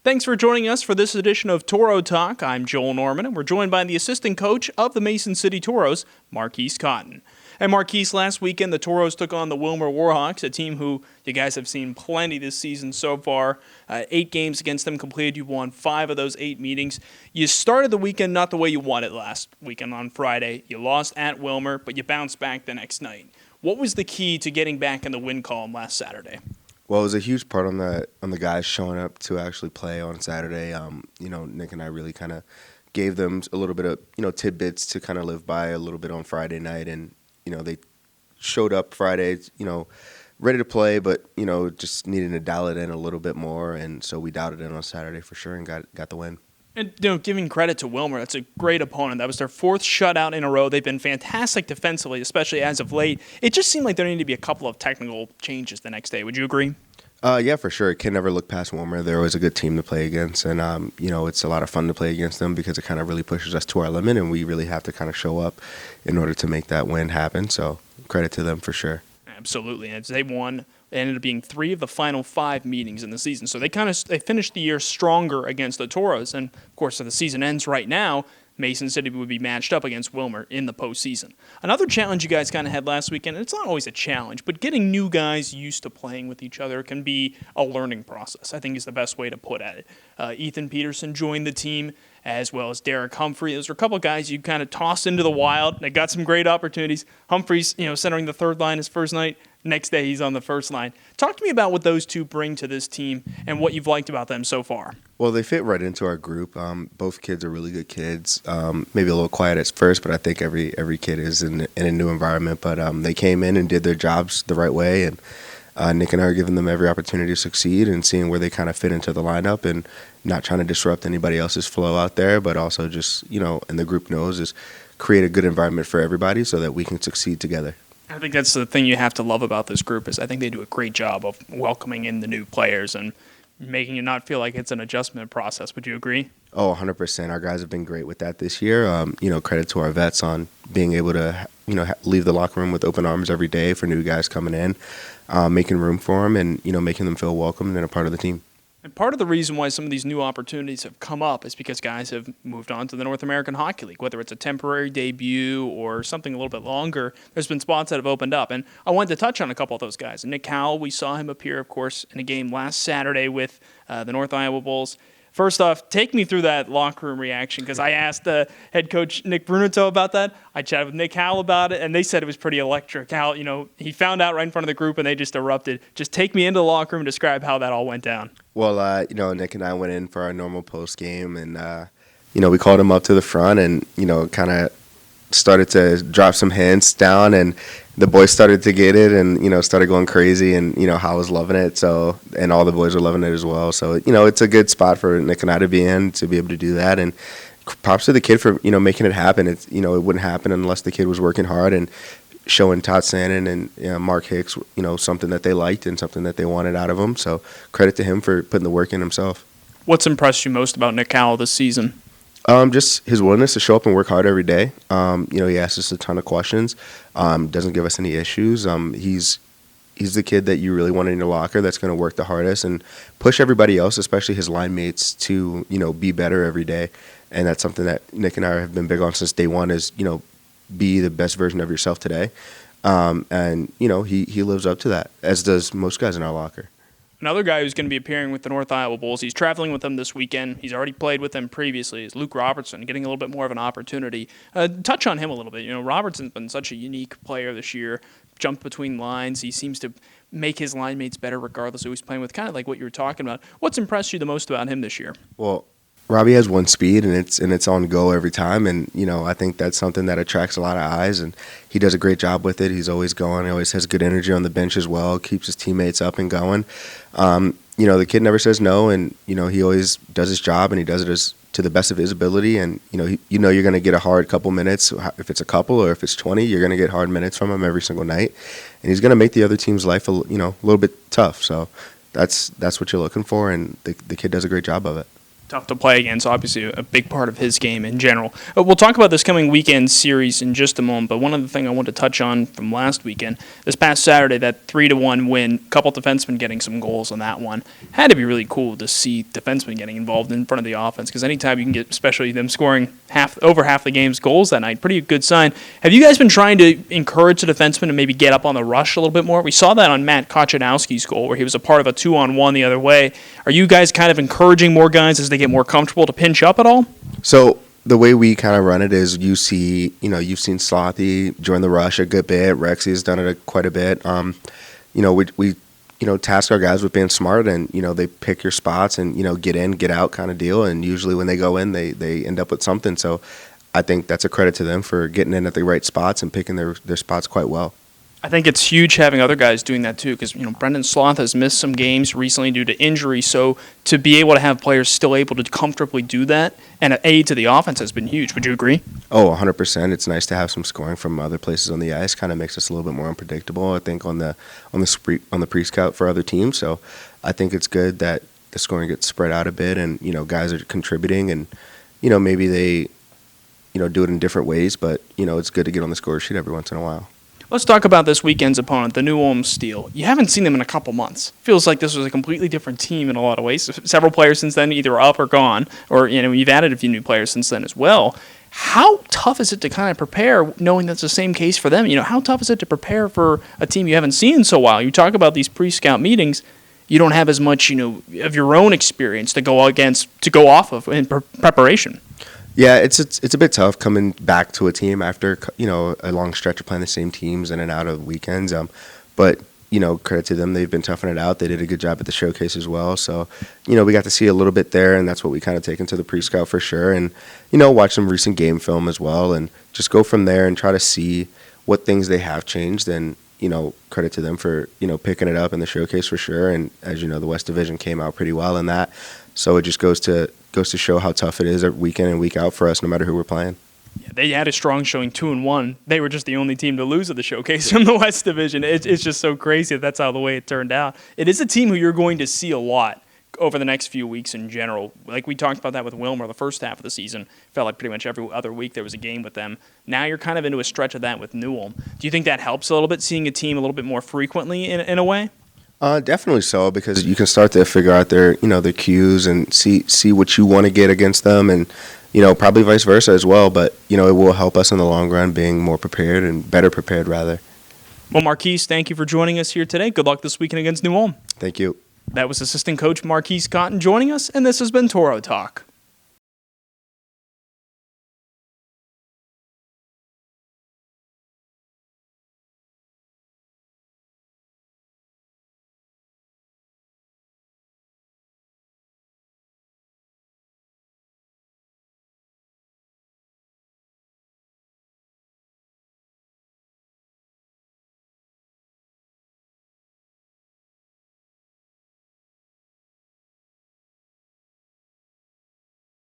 Thanks for joining us for this edition of Toro Talk. I'm Joel Norman, and we're joined by the assistant coach of the Mason City Toros, Marquise Cotten. And Marquise, last weekend the Toros took on the Wilmer Warhawks, a team who you guys have seen plenty this season so far. 8 games against them completed. You won 5 of those 8 meetings. You started the weekend not the way you wanted last weekend on Friday. You lost at Wilmer, but you bounced back the next night. What was the key to getting back in the win column last Saturday? Well, it was a huge part on the guys showing up to actually play on Saturday. Nick and I really kind of gave them a little bit of tidbits to kind of live by a little bit on Friday night, and they showed up Friday, ready to play, but just needing to dial it in a little bit more, and so we dialed it in on Saturday for sure and got the win. And giving credit to Wilmer, that's a great opponent. That was their 4th shutout in a row. They've been fantastic defensively, especially as of late. It just seemed like there needed to be a couple of technical changes the next day. Would you agree? Yeah, for sure. Can never look past Wilmer. They're always a good team to play against, and it's a lot of fun to play against them because it kind of really pushes us to our limit, and we really have to kind of show up in order to make that win happen. So credit to them for sure. Absolutely. And they won. It ended up being 3 of the final 5 meetings in the season. So they finished the year stronger against the Toros. And, of course, if the season ends right now, Mason City would be matched up against Wilmer in the postseason. Another challenge you guys kind of had last weekend, and it's not always a challenge, but getting new guys used to playing with each other can be a learning process, I think is the best way to put it. Ethan Peterson joined the team, as well as Derek Humphrey. Those are a couple of guys you kind of tossed into the wild. They got some great opportunities. Humphrey's, centering the third line his first night. Next day, he's on the first line. Talk to me about what those two bring to this team and what you've liked about them so far. Well, they fit right into our group. Both kids are really good kids. Maybe a little quiet at first, but I think every kid is in a new environment. But they came in and did their jobs the right way, and Nick and I are giving them every opportunity to succeed and seeing where they kind of fit into the lineup and not trying to disrupt anybody else's flow out there, but also just, and the group knows is create a good environment for everybody so that we can succeed together. I think that's the thing you have to love about this group is I think they do a great job of welcoming in the new players and making you not feel like it's an adjustment process. Would you agree? Oh, 100%. Our guys have been great with that this year. Credit to our vets on being able to, leave the locker room with open arms every day for new guys coming in, making room for them and, making them feel welcome and a part of the team. And part of the reason why some of these new opportunities have come up is because guys have moved on to the North American Hockey League, whether it's a temporary debut or something a little bit longer. There's been spots that have opened up. And I wanted to touch on a couple of those guys. Nikal, we saw him appear, of course, in a game last Saturday with the North Iowa Bulls. First off, take me through that locker room reaction because I asked head coach Nick Bruneto about that. I chatted with Nick Howell about it, and they said it was pretty electric. Howell, he found out right in front of the group, and they just erupted. Just take me into the locker room and describe how that all went down. Well, Nick and I went in for our normal post game, and we called him up to the front, and kind of started to drop some hints down, and the boys started to get it and, started going crazy, and, Hal was loving it. So, and all the boys were loving it as well. So, it's a good spot for Nick and I to be in, to be able to do that. And props to the kid for, making it happen. It's, it wouldn't happen unless the kid was working hard and showing Todd Sannon and Mark Hicks, something that they liked and something that they wanted out of him. So credit to him for putting the work in himself. What's impressed you most about Nikal this season? Just his willingness to show up and work hard every day. He asks us a ton of questions, doesn't give us any issues. He's the kid that you really want in your locker that's going to work the hardest and push everybody else, especially his line mates, to, be better every day. And that's something that Nick and I have been big on since day one is, be the best version of yourself today. He lives up to that, as does most guys in our locker. Another guy who's going to be appearing with the North Iowa Bulls, he's traveling with them this weekend. He's already played with them previously, is Luke Robertson, getting a little bit more of an opportunity. Touch on him a little bit. Robertson's been such a unique player this year, jumped between lines. He seems to make his line mates better regardless of who he's playing with, kind of like what you were talking about. What's impressed you the most about him this year? Well, Robbie has one speed, and it's on go every time, and I think that's something that attracts a lot of eyes, and he does a great job with it. He's always going. He always has good energy on the bench as well. Keeps his teammates up and going. The kid never says no, and he always does his job, and he does it to the best of his ability. And you're going to get a hard couple minutes. If it's a couple or if it's 20, you're going to get hard minutes from him every single night, and he's going to make the other team's life a little bit tough. So that's what you're looking for, and the kid does a great job of it. tough to play against, obviously a big part of his game in general. We'll talk about this coming weekend series in just a moment, but one other thing I want to touch on from last weekend, this past Saturday, that 3-1 win, a couple defensemen getting some goals on that one. Had to be really cool to see defensemen getting involved in front of the offense, because anytime you can get, especially them scoring over half the game's goals that night, pretty good sign. Have you guys been trying to encourage the defensemen to maybe get up on the rush a little bit more? We saw that on Matt Kochanowski's goal, where he was a part of a 2-on-1 the other way. Are you guys kind of encouraging more guys as they get more comfortable to pinch up at all? So the way we kind of run it is you've seen Slothy join the rush a good bit. Rexy has done it quite a bit. We task our guys with being smart, and they pick your spots and get in, get out kind of deal. And usually when they go in, they end up with something. So I think that's a credit to them for getting in at the right spots and picking their spots quite well. I think it's huge having other guys doing that too, because Brendan Sloth has missed some games recently due to injury. So to be able to have players still able to comfortably do that and an aid to the offense has been huge. Would you agree? Oh, 100%. It's nice to have some scoring from other places on the ice. Kind of makes us a little bit more unpredictable, I think, on the pre-scout for other teams. So I think it's good that the scoring gets spread out a bit, and guys are contributing, and maybe they do it in different ways, but it's good to get on the score sheet every once in a while. Let's talk about this weekend's opponent, the New Ulm Steel. You haven't seen them in a couple months. Feels like this was a completely different team in a lot of ways. Several players since then either up or gone, or you've added a few new players since then as well. How tough is it to kind of prepare, knowing that's the same case for them? How tough is it to prepare for a team you haven't seen in so while? You talk about these pre-scout meetings. You don't have as much, of your own experience to go off of in preparation. Yeah, it's a bit tough coming back to a team after a long stretch of playing the same teams in and out of weekends. But credit to them, they've been toughing it out. They did a good job at the showcase as well. So we got to see a little bit there, and that's what we kind of take into the pre-scout for sure. And watch some recent game film as well, and just go from there and try to see what things they have changed. And credit to them for picking it up in the showcase for sure. And as you know, the West Division came out pretty well in that. So it just goes to show how tough it is week in and week out for us, no matter who we're playing. Yeah, they had a strong showing 2-1. They were just the only team to lose at the showcase from the West Division. It's just so crazy that's how the way it turned out. It is a team who you're going to see a lot over the next few weeks in general. Like we talked about that with Wilmer the first half of the season. Felt like pretty much every other week there was a game with them. Now you're kind of into a stretch of that with New Ulm. Do you think that helps a little bit, seeing a team a little bit more frequently in a way? Definitely so, because you can start to figure out their cues and see what you want to get against them, and probably vice versa as well. But it will help us in the long run, being more prepared and better prepared rather. Well, Marquise, thank you for joining us here today. Good luck this weekend against New Ulm. Thank you. That was assistant coach Marquise Cotten joining us, and this has been Toro Talk.